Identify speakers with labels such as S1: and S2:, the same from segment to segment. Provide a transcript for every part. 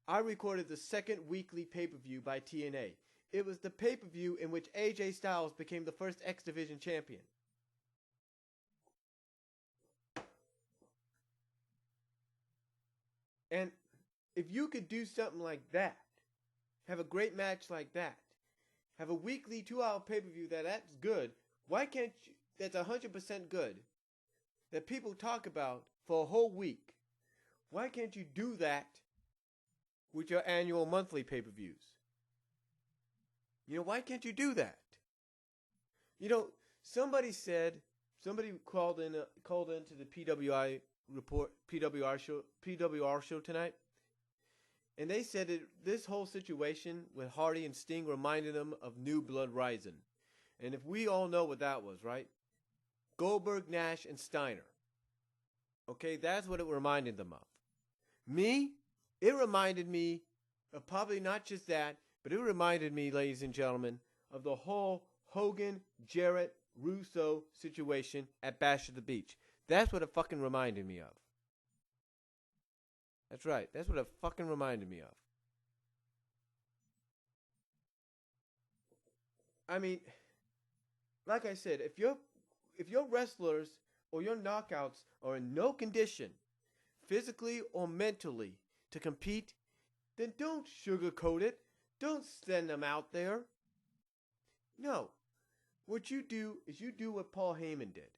S1: I recorded the second weekly pay-per-view by TNA. It was the pay-per-view in which AJ Styles became the first X Division champion. And if you could do something like that, have a great match like that, have a weekly 2-hour pay-per-view that's good, why can't you, that's 100% good, that people talk about for a whole week, why can't you do that with your annual monthly pay-per-views? Why can't you do that? Somebody called into the PWR show tonight, and they said that this whole situation with Hardy and Sting reminded them of New Blood Rising. And if we all know what that was, right? Goldberg, Nash, and Steiner. Okay, that's what it reminded them of. Me, it reminded me of probably not just that, but it reminded me, ladies and gentlemen, of the whole Hogan, Jarrett, Russo situation at Bash at the Beach. That's what it fucking reminded me of. That's right. That's what it fucking reminded me of. I mean, like I said, if your wrestlers or your knockouts are in no condition, physically or mentally, to compete, then don't sugarcoat it. Don't send them out there. No. What you do is you do what Paul Heyman did.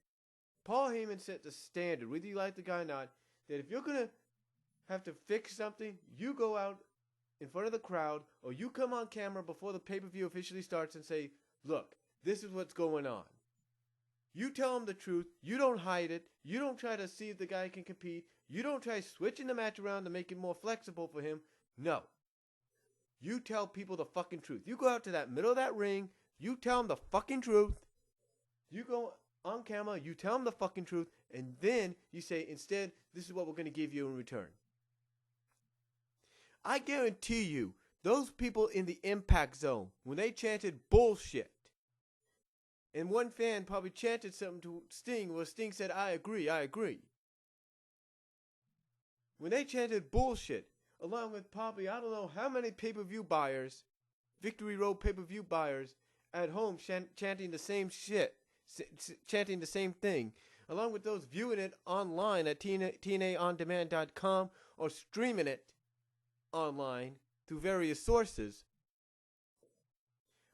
S1: Paul Heyman set the standard, whether you like the guy or not, that if you're going to have to fix something, you go out in front of the crowd or you come on camera before the pay-per-view officially starts and say, look, this is what's going on. You tell them the truth. You don't hide it. You don't try to see if the guy can compete. You don't try switching the match around to make it more flexible for him. No. You tell people the fucking truth. You go out to that middle of that ring. You tell them the fucking truth. You go on camera. You tell them the fucking truth. And then you say, instead, this is what we're going to give you in return. I guarantee you, those people in the Impact Zone, when they chanted bullshit, and one fan probably chanted something to Sting where Sting said, I agree, I agree. When they chanted bullshit, along with probably, I don't know how many pay-per-view buyers, Victory Road pay-per-view buyers at home chanting the same shit, chanting the same thing, along with those viewing it online at TNAOnDemand.com or streaming it online through various sources,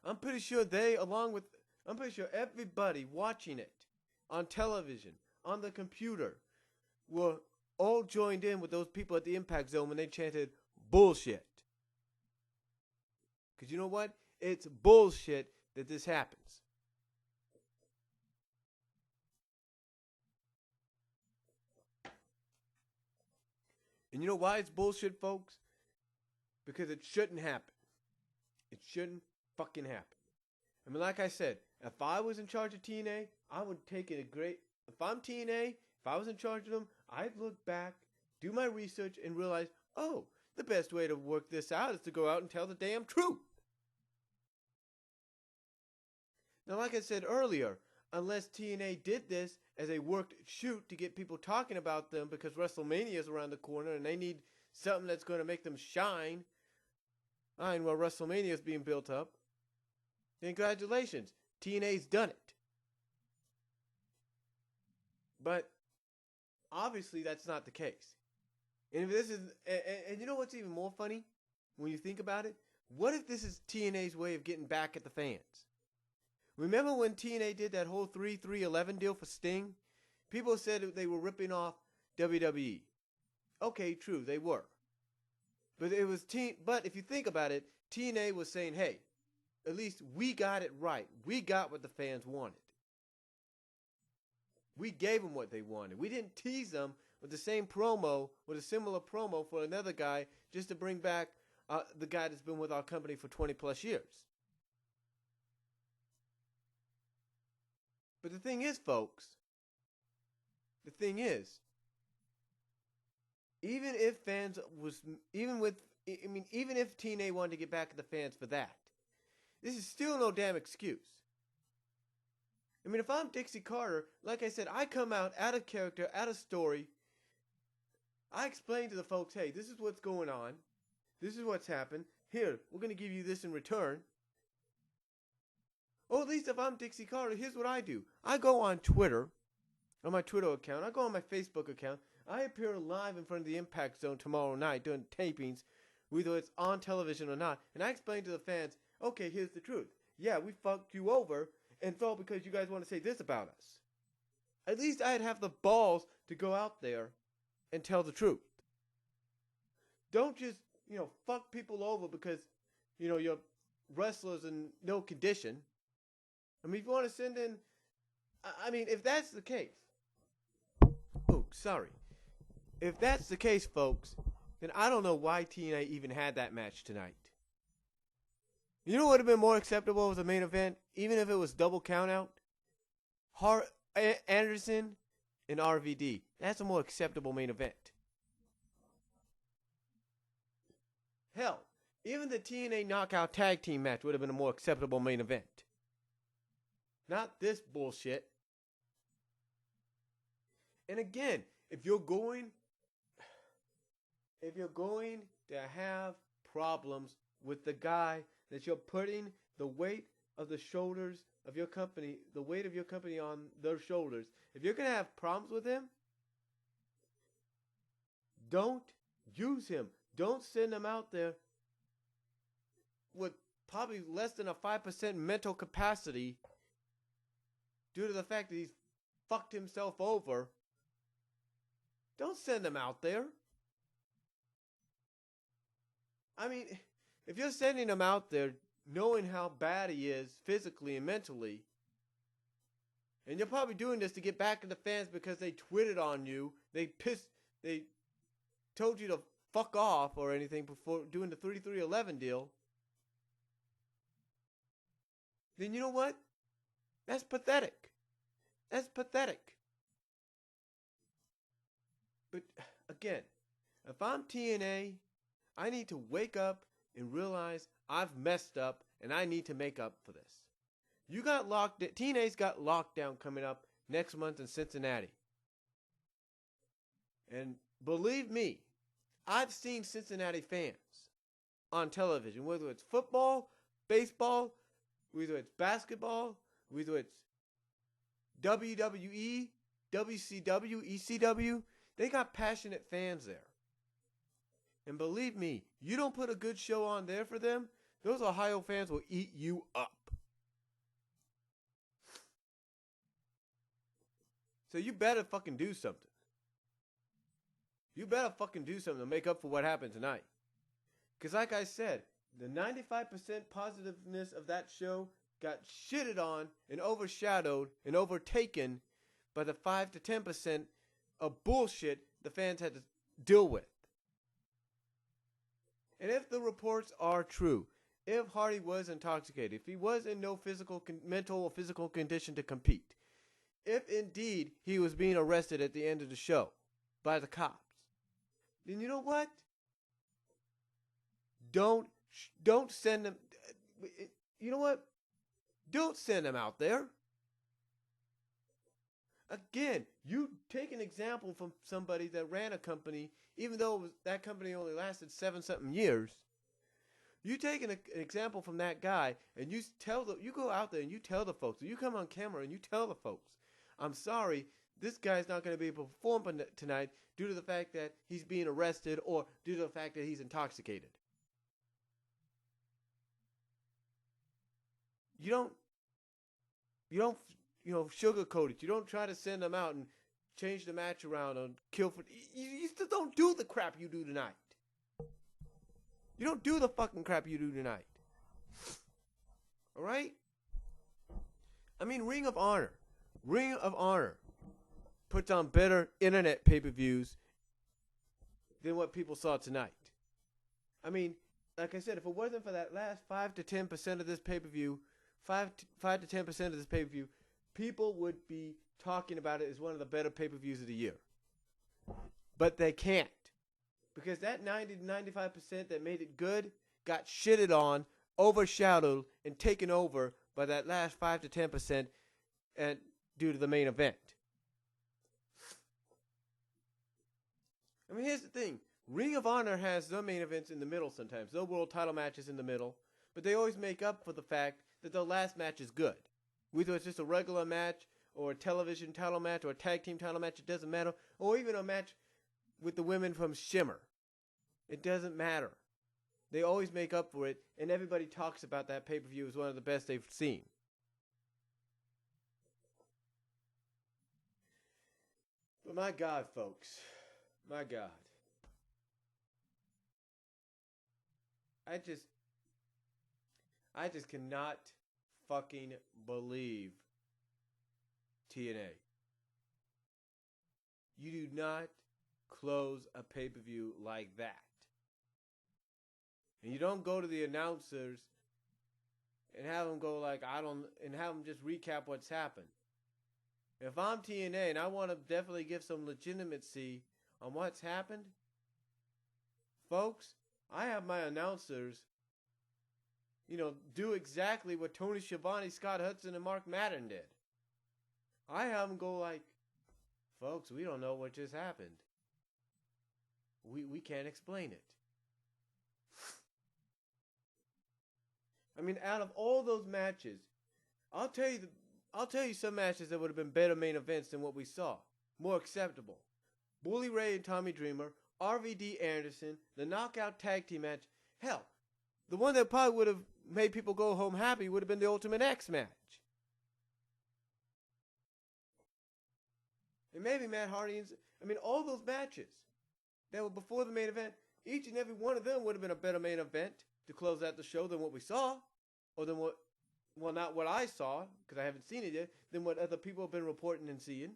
S1: I'm pretty sure everybody watching it on television, on the computer, were all joined in with those people at the Impact Zone when they chanted bullshit. Because you know what? It's bullshit that this happens. And you know why it's bullshit, folks? Because it shouldn't happen. It shouldn't fucking happen. I mean, like I said, if I was in charge of TNA, I would take it if I'm TNA, if I was in charge of them, I'd look back, do my research, and realize, oh, the best way to work this out is to go out and tell the damn truth. Now, like I said earlier, unless TNA did this as a worked shoot to get people talking about them because WrestleMania is around the corner and they need something that's going to make them shine, and while WrestleMania is being built up, then congratulations, TNA's done it. But obviously that's not the case. And if this is, and you know what's even more funny when you think about it? What if this is TNA's way of getting back at the fans? Remember when TNA did that whole 3-3-11 deal for Sting? People said that they were ripping off WWE. Okay, true, they were. But but if you think about it, TNA was saying, hey, at least we got it right. We got what the fans wanted. We gave them what they wanted. We didn't tease them with the same promo, with a similar promo for another guy just to bring back the guy that's been with our company for 20 plus years. But the thing is, folks, even if TNA wanted to get back at the fans for that, this is still no damn excuse. I mean, if I'm Dixie Carter, like I said, I come out of character, out of story. I explain to the folks, hey, this is what's going on. This is what's happened. Here, we're going to give you this in return. Or at least if I'm Dixie Carter, here's what I do. I go on Twitter, on my Twitter account. I go on my Facebook account. I appear live in front of the Impact Zone tomorrow night doing tapings, whether it's on television or not. And I explain to the fans, okay, here's the truth. Yeah, we fucked you over, and it's all because you guys want to say this about us. At least I'd have the balls to go out there and tell the truth. Don't just, fuck people over because, your wrestlers in no condition. I mean, if you want to send in, if that's the case. Oh, sorry. If that's the case, folks, then I don't know why TNA even had that match tonight. You know what would have been more acceptable as a main event, even if it was double countout? Anderson and RVD. That's a more acceptable main event. Hell, even the TNA Knockout Tag Team match would have been a more acceptable main event. Not this bullshit. And again, if you're going to have problems with the guy that you're putting the weight of the shoulders of your company, the weight of your company on their shoulders, if you're going to have problems with him, don't use him. Don't send him out there with probably less than a 5% mental capacity due to the fact that he's fucked himself over. Don't send him out there. I mean, if you're sending him out there knowing how bad he is physically and mentally, and you're probably doing this to get back at the fans because they tweeted on you, they told you to fuck off or anything before doing the 3311 deal, then you know what? That's pathetic. That's pathetic. But again, if I'm TNA, I need to wake up and realize I've messed up and I need to make up for this. TNA's got lockdown coming up next month in Cincinnati. And believe me, I've seen Cincinnati fans on television, whether it's football, baseball, whether it's basketball, whether it's WWE, WCW, ECW, they got passionate fans there. And believe me, you don't put a good show on there for them, those Ohio fans will eat you up. So you better fucking do something. You better fucking do something to make up for what happened tonight. Because like I said, the 95% positiveness of that show got shitted on and overshadowed and overtaken by the 5 to 10% of bullshit the fans had to deal with. And if the reports are true, if Hardy was intoxicated, if he was in no mental or physical condition to compete, if indeed he was being arrested at the end of the show by the cops, then you know what? Don't send him. You know what? Don't send him out there. Again, you take an example from somebody that ran a company, even though that company only lasted 7-something years. You take an example from that guy, and you go out there and you tell the folks, or you come on camera and you tell the folks, I'm sorry, this guy's not going to be able to perform tonight due to the fact that he's being arrested or due to the fact that he's intoxicated. You don't sugarcoat it. You don't try to send them out and change the match around and kill for. You still don't do the crap you do tonight. You don't do the fucking crap you do tonight. All right? I mean, Ring of Honor puts on better internet pay-per-views than what people saw tonight. I mean, like I said, if it wasn't for that last 5 to 10% of this pay-per-view, 5 to 10% of this pay-per-view, people would be talking about it as one of the better pay-per-views of the year. But they can't. Because that 90 to 95% that made it good got shitted on, overshadowed, and taken over by that last 5 to 10% and due to the main event. I mean, here's the thing. Ring of Honor has the main events in the middle sometimes. The world title matches in the middle. But they always make up for the fact that the last match is good. Whether it's just a regular match or a television title match or a tag team title match, it doesn't matter. Or even a match with the women from Shimmer. It doesn't matter. They always make up for it, and everybody talks about that pay-per-view as one of the best they've seen. But my God, folks. My God. I just cannot fucking believe TNA. You do not close a pay-per-view like that. And you don't go to the announcers and have them go like, and have them just recap what's happened. If I'm TNA and I want to definitely give some legitimacy on what's happened, folks, I have my announcers, do exactly what Tony Schiavone, Scott Hudson, and Mark Madden did. I have them go like, folks, we don't know what just happened. We can't explain it. I mean, out of all those matches, I'll tell you some matches that would have been better main events than what we saw. More acceptable. Bully Ray and Tommy Dreamer, RVD Anderson, the knockout tag team match. Hell, the one that probably would have made people go home happy would have been the Ultimate X match. And maybe Matt Hardy and all those matches that were before the main event, each and every one of them would have been a better main event to close out the show than what we saw. Or than what, well, not what I saw, because I haven't seen it yet, than what other people have been reporting and seeing.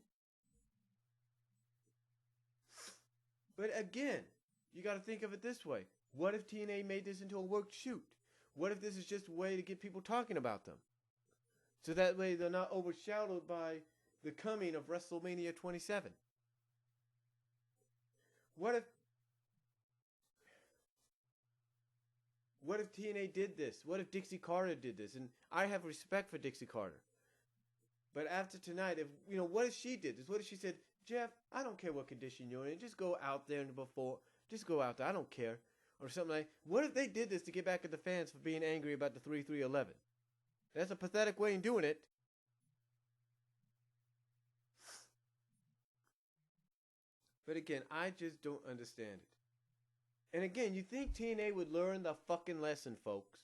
S1: But again, you got to think of it this way. What if TNA made this into a worked shoot? What if this is just a way to get people talking about them? So that way they're not overshadowed by the coming of WrestleMania 27. What if TNA did this? What if Dixie Carter did this? And I have respect for Dixie Carter. But after tonight, what if she did this? What if she said, Jeff, I don't care what condition you're in. Just go out there just go out there. I don't care. Or something like, what if they did this to get back at the fans for being angry about the 3-3-11? That's a pathetic way of doing it. But again, I just don't understand it. And again, you think TNA would learn the fucking lesson, folks?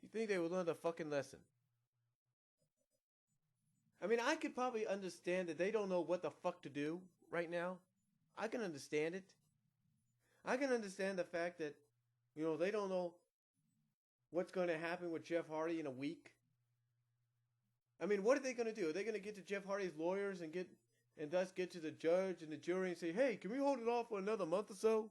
S1: You think they would learn the fucking lesson? I mean, I could probably understand that they don't know what the fuck to do right now. I can understand it. I can understand the fact that, they don't know what's going to happen with Jeff Hardy in a week. I mean, what are they going to do? Are they going to get to Jeff Hardy's lawyers and thus get to the judge and the jury and say, hey, can we hold it off for another month or so?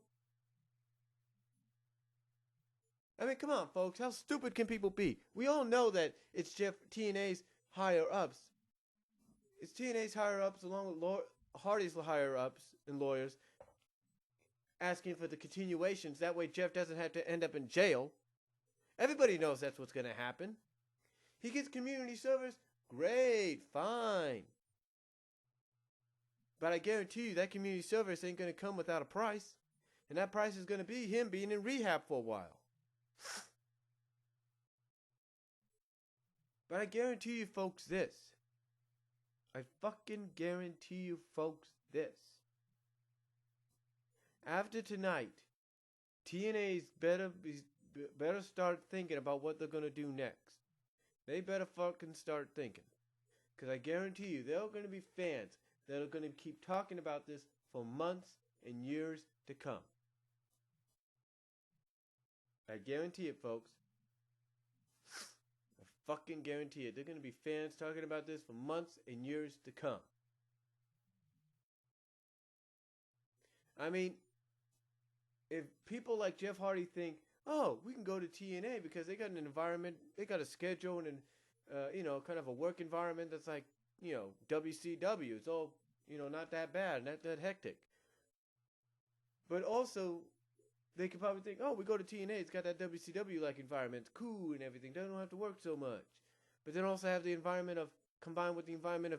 S1: I mean, come on, folks. How stupid can people be? We all know that it's TNA's higher-ups. It's TNA's higher-ups along with Hardy's higher-ups and lawyers asking for the continuations. That way Jeff doesn't have to end up in jail. Everybody knows that's what's going to happen. He gets community service. Great. Fine. But I guarantee you that community service ain't going to come without a price. And that price is going to be him being in rehab for a while. But I guarantee you folks this. I fucking guarantee you folks this. After tonight, TNA's better start thinking about what they're going to do next. They better fucking start thinking. Because I guarantee you, there are going to be fans that are going to keep talking about this for months and years to come. I guarantee it, folks. I fucking guarantee it. There are going to be fans talking about this for months and years to come. I mean, if people like Jeff Hardy think, oh, we can go to TNA because they got an environment, they got a schedule and, kind of a work environment that's like, WCW. It's all, not that bad, not that hectic. But also, they could probably think, oh, we go to TNA, it's got that WCW-like environment, it's cool and everything, they don't have to work so much. But then also have the environment of, combined with the environment of